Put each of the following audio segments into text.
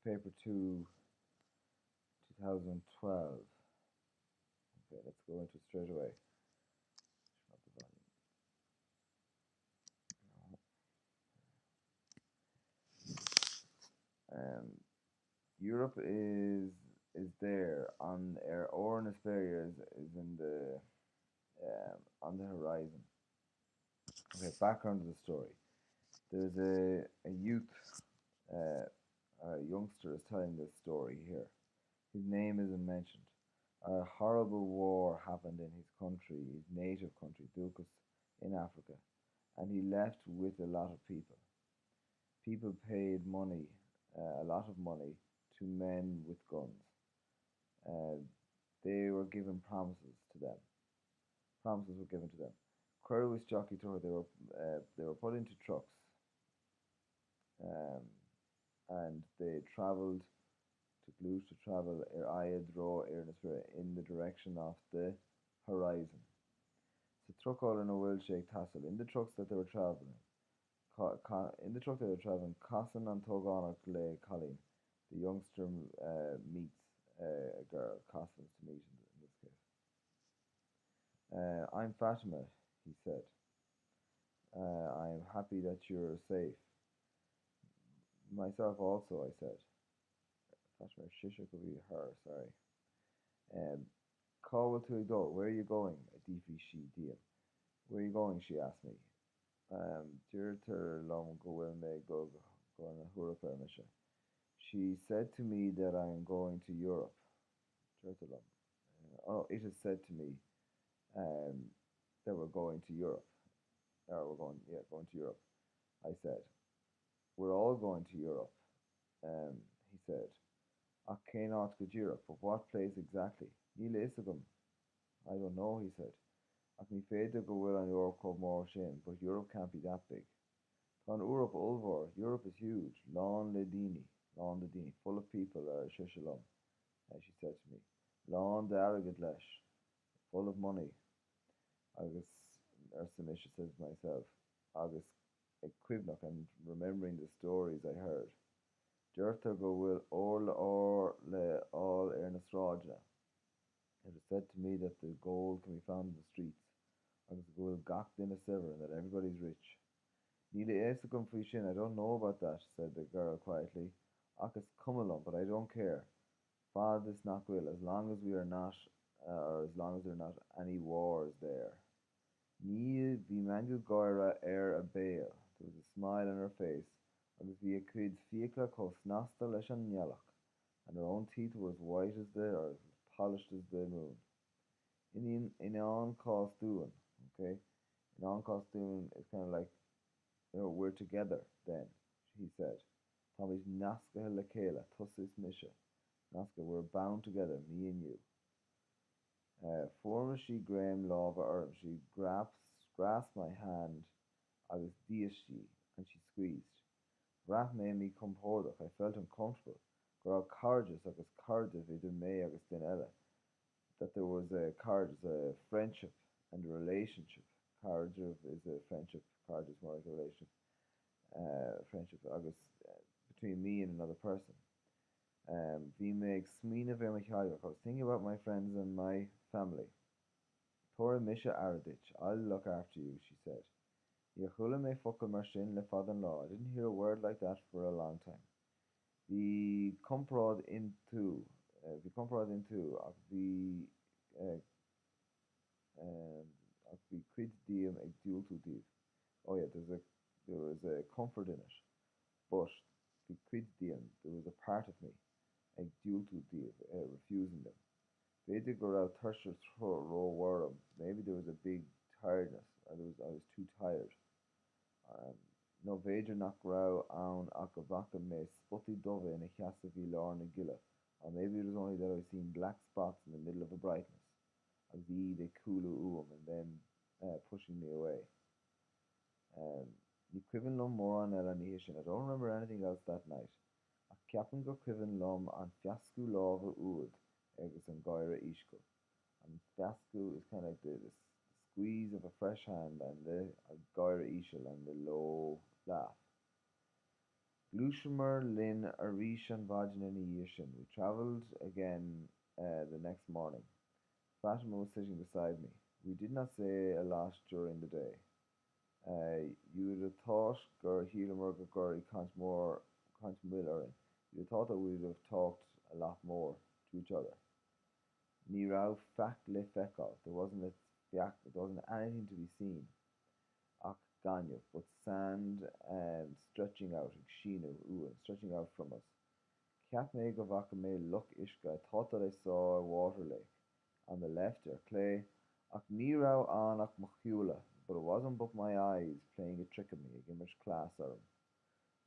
Paper 2, 2012. Okay, let's go into it straight away. Shut the volume. Europe is there on air. Oran Asperia is in the on the horizon. Okay, background of the story. There's a youth, uh, a youngster is telling this story here. His name isn't mentioned. A horrible war happened in his country, his native country, Dukas, in Africa, and he left with a lot of people. People paid money, a lot of money, to men with guns. Uh, they were given promises to them. Promises were given to them. Curtis Jockey Tour. They were put into trucks, um, and they travelled to Glues to travel Ayad Ro in the direction of the horizon. So truckall in a will shake tassel in the trucks that they were travelling. In the truck they were travelling, Cossin and Togan Clay Colleen, the youngster meets a girl, Cossin's to meet in this case. I'm Fatima, he said. I am happy that you're safe. Myself also, I said. Fatima Shisha could be her, sorry. Um, Call to Ido, where are you going? Adifi she deal. Where are you going? She asked me. Dear Lom go me go on a hurricane. She said to me that I am going to Europe. Dear oh, it has said to me um, that we're going to Europe. Or we're going, yeah, going to Europe. I said, we're all going to Europe. Um, he said, I cannot go to Europe, but what place exactly? Neil Isagum. I don't know, he said. Ach ní féidir go bhfuil an Europe chomh mór sin, but Europe can't be that big. Tá Europe ulmhór, Europe is huge, lán le daoine, full of people ar shishalom, she said to me. Lán de airgid leis, full of money. Agus, Sumisha says to myself, agus equivnoch and remembering the stories I heard. Deirtar go bhfuil or le all ar na stráidne. It was said to me that the gold can be found in the streets, agus go bhfuil gach duine sever and that everybody's rich. Níl éasa gom faoi sin, I don't know about that, said the girl quietly. Agus cumallum, but I don't care. Fad is not will, as long as we are not, or as long as there are not any wars there. Níl bhí Mangú Goira a bail. There was a smile on her face, agus bhí a cuid fiacla có snasta leis an ngealach, and her own teeth were as white as or as polished as the moon. In an costume, okay? In an costume is kind of like, we're together then, he said. Tommy's Nazca le Kayla, Tussis Misha. Nazca, we're bound together, me and you. Former she Graham Lava Earl, she grasped my hand, I was she, and she squeezed. Raf made me come hordach, I felt uncomfortable. Gra cargus agus cardiff idir me agus den ella. That there was a cargus, a friendship and a relationship. Cardiff is a friendship, cardiff is more like a relationship. Friendship agus between me and another person. Vi makes smina ver I was thinking about my friends and my family. Tora Misha Aradich, I'll look after you, she said. Yachula me fuckle marshin le father-in-law. I didn't hear a word like that for a long time. The comprod into uh, the quid diem ag dual to div. Oh yeah, there was a comfort in it, but the quid diem, there was a part of me ag dual to div, refusing them. They did go out Thursday row worm. Maybe there was a big tiredness. I was too tired. No Vader nach rau an akavaka me spotty dove in a chasavi lorna gilla. Or maybe it was only that I was seeing black spots in the middle of a brightness. A V de kulu and then pushing me away. Ni quiven lum more on Elanihishin. I don't remember anything else that night. A captain go quiven lum on fiasco lava ood. Agus an Goira Ishko. And fiasco is kind of like the squeeze of a fresh hand and the Goira Ishel and the low laugh. Glushamer Lin Arishan Vajnani Yishin. We travelled again the next morning. Fatima was sitting beside me. We did not say a lot during the day. You would have thought Gur Helamer Guri Conchmiller. You'd have thought that we would have talked a lot more to each other. Ní raibh feach le feiceáil. There wasn't anything to be seen. Ach Ganya, but sand and stretching out, Shina, stretching out from us. Ceap mé go bhacha mé loch isca. I thought that I saw a water lake on the left or clay. Ach ní raibh annach mo chiúla, but it wasn't but my eyes playing a trick on me, a gimmer class orm.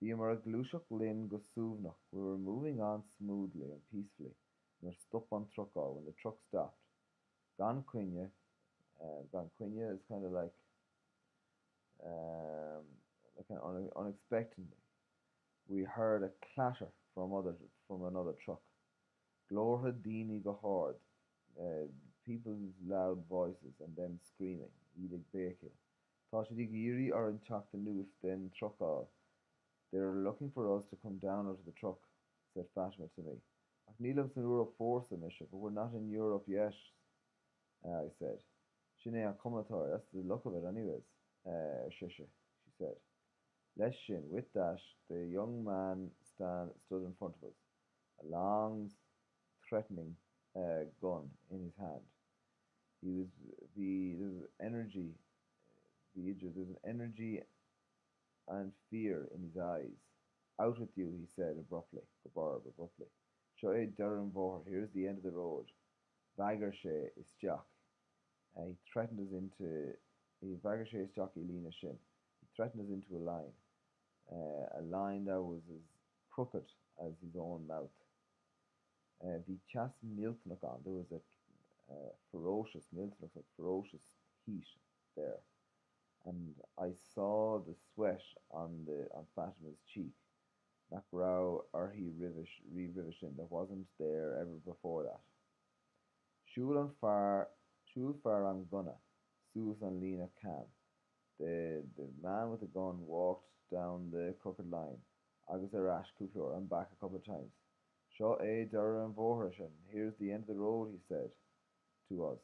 Bhí mar a glúiseach linn go suamhnach. We were moving on smoothly and peacefully. We were stuck on trucká when the truck stopped. Gan Quinne, Gan Quinne is kind of um, like unexpectedly. We heard a clatter from another truck. Glórtha Dini go hard, people's loud voices and then screaming. Idig Bakil. Tá sé Giri are in Chak the Noof, then truck. They're looking for us to come down out of the truck, said Fatima to me. Ach Neelam's in Europe force Misha, but we're not in Europe yet, I said. Shine an Comatar, that's the luck of it anyways, Shisha, she said. Less Shin, with that, the young man stood in front of us, a long, threatening gun in his hand. He was there's energy, there's an energy and fear in his eyes. Out with you, he said abruptly, abruptly. Shoy Durham Vor, here's the end of the road. Vagershe is Jock. He threatened us into Vagershe is Jock Elena Shin. He threatened us into a line that was as crooked as his own mouth. The chas miltnagan, there was a ferocious miltnak, like ferocious heat there, and I saw the sweat on Fatima's cheek. Macrow or he rivishin that wasn't there ever before that. Shul far on gunna, Sus and Lena Cam. The man with the gun walked down the crooked line. Agus Arash Kuplor and back a couple of times. Shaw A Dara and Voharishan, here's the end of the road, he said to us.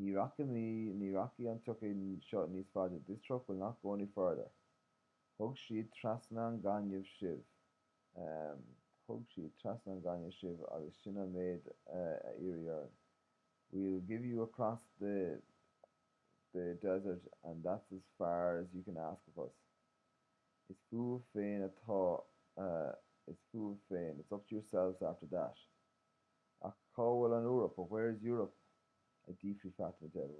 Niraki and took in shot in his father. This truck will not go any further. Hug she Trasnan Ganyev Shiv. Hug she Trasnan Ganyev Shiv agus Shina made Iriarn. We'll give you across the desert, and that's as far as you can ask of us. It's full fain a thought, it's full fain. It's up to yourselves after that. Ach, Cowell and Europe, but where's Europe? A deeply Fatima said.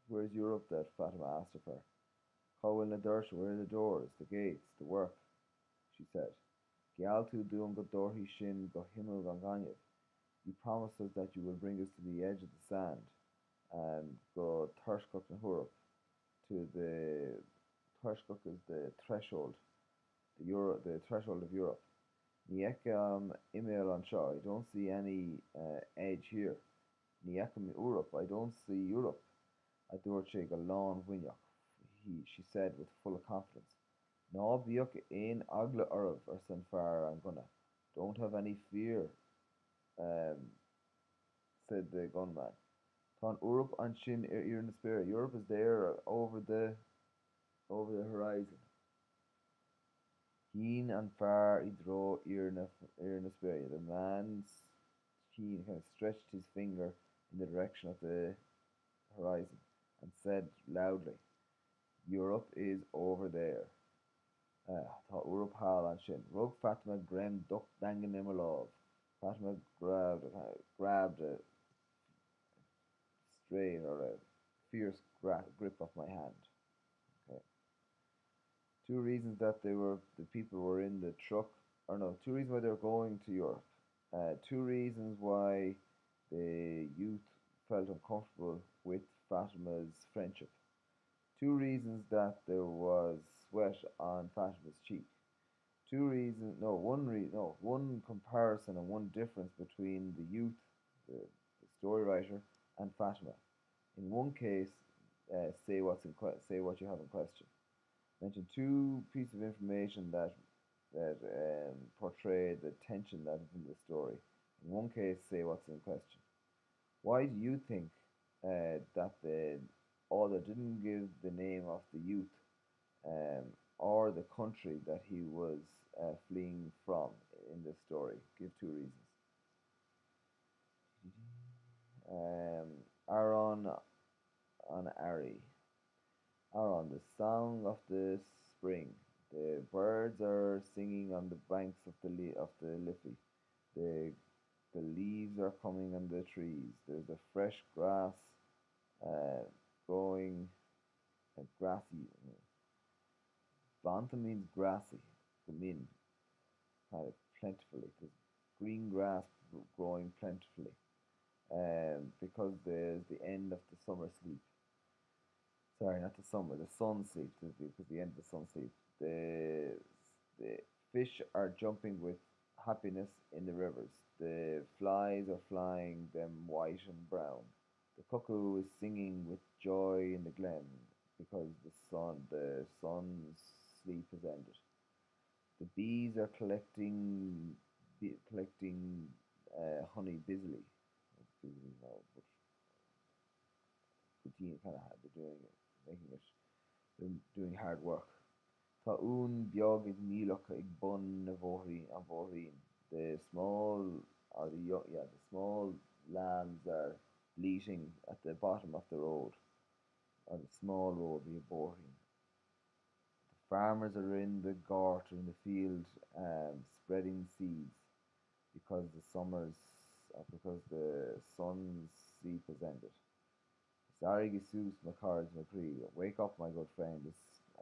Where's Europe that Fatima asked of her? Cowell na Dersha, where are the doors, the gates, the work? She said. Gialtu duum go dorhi shin go himmel ganganyev. You promised us that you will bring us to the edge of the sand and go Tershkuk and Hurup to the Tershkuk is the threshold, the threshold of Europe. Niekam email on Shaw. I don't see any edge here. Niekam Europe. I don't see Europe. Adorche Galon Winyak. She said with full of confidence. No biok in agla Arav or Sanfar and Gunna. Don't have any fear, said the gunman. Ton Europe and Shin in the spirit. Europe is there over the horizon. Keen and far he draw spirit. The man's keen kind of stretched his finger in the direction of the horizon and said loudly, Europe is over there. Thought Europe Hal and Shin. Rug Fatima Grem Duck Dangan Nimalov. Fatima grabbed a straight or a fierce grip of my hand. Okay. Two reasons that the people were in the truck, or no, two reasons why they were going to Europe. Two reasons why the youth felt uncomfortable with Fatima's friendship. Two reasons that there was sweat on Fatima's cheek. One comparison and one difference between the youth, the story writer, and Fatima. In one case, say what you have in question. Mention two pieces of information that that portray the tension that is in the story. In one case, say what's in question. Why do you think that the author didn't give the name of the youth um, or the country that he was fleeing from in the story? Give two reasons. Aaron on Ari. Aaron, the song of the spring. The birds are singing on the banks of the Liffey. The the leaves are coming on the trees. There's a fresh grass uh, growing, grassy. Bantha means grassy, the mean kind of plentifully. There's green grass growing plentifully, because there's the end of the summer sleep. Sorry, not the summer, the sun sleep, because the end of the sun sleep. The fish are jumping with happiness in the rivers. The flies are flying, them white and brown. The cuckoo is singing with joy in the glen because the sun's sleep has ended. The bees are collecting honey busily. Busily, no, but the kind of they're doing it, making it, they're doing hard work. Tá ún beag ag míleach ag bun na bhóithrín. The small, or the small lambs are bleating at the bottom of the road, or the small road we have bóithrín. The farmers are in the gart or in the field, spreading seeds because because the sun's sleep has ended. Sorry, Jesus, my cards, my creed. Wake up, my good friend.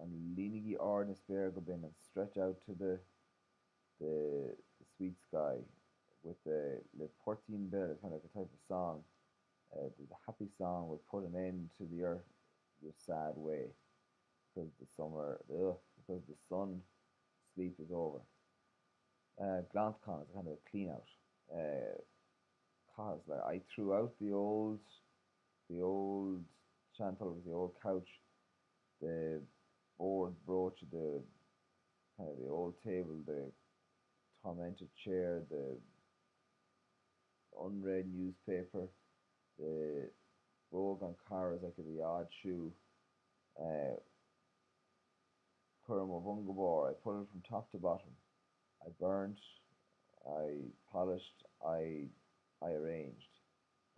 And leaning or na spare go bin and stretch out to the sweet sky with the 14 bell, kind of a type of song. The happy song will put an end to the earth, the sad way, because the sun sleep is over. Glantcon is kind of a clean out. Cause like I threw out the old chantels, the old couch, the board brooch, the kind of the old table, the tormented chair, the unread newspaper, the rogue on cars like the odd shoe, uh, Curum of Ungabor. I put it from top to bottom. I burnt, I polished, I arranged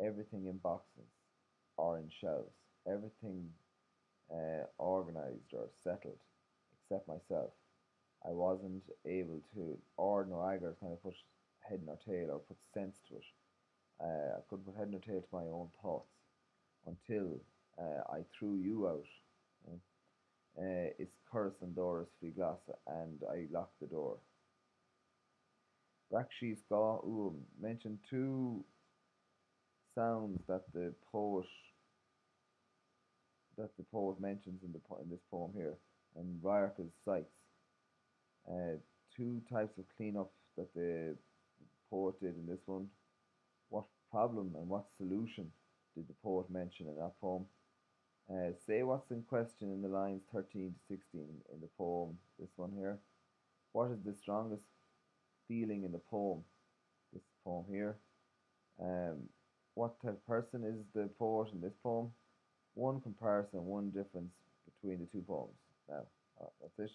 everything in boxes or in shelves, everything organized or settled, except myself. I wasn't able to, or no Agar kind of put head nor tail or put sense to it. I couldn't put head nor tail to my own thoughts until I threw you out. It's Curse and Doris Figlas, and I locked the door. Rakshi Ska mentioned two sounds that the poet mentions in this poem here, and Ryerka's sights. Uh, Two types of cleanup that the poet did in this one. What problem and what solution did the poet mention in that poem? Say what's in question in the lines 13 to 16 in the poem, this one here. What is the strongest feeling in the poem, this poem here? Um, what type of person is the poet in this poem? One comparison, one difference between the two poems. Now, that's it.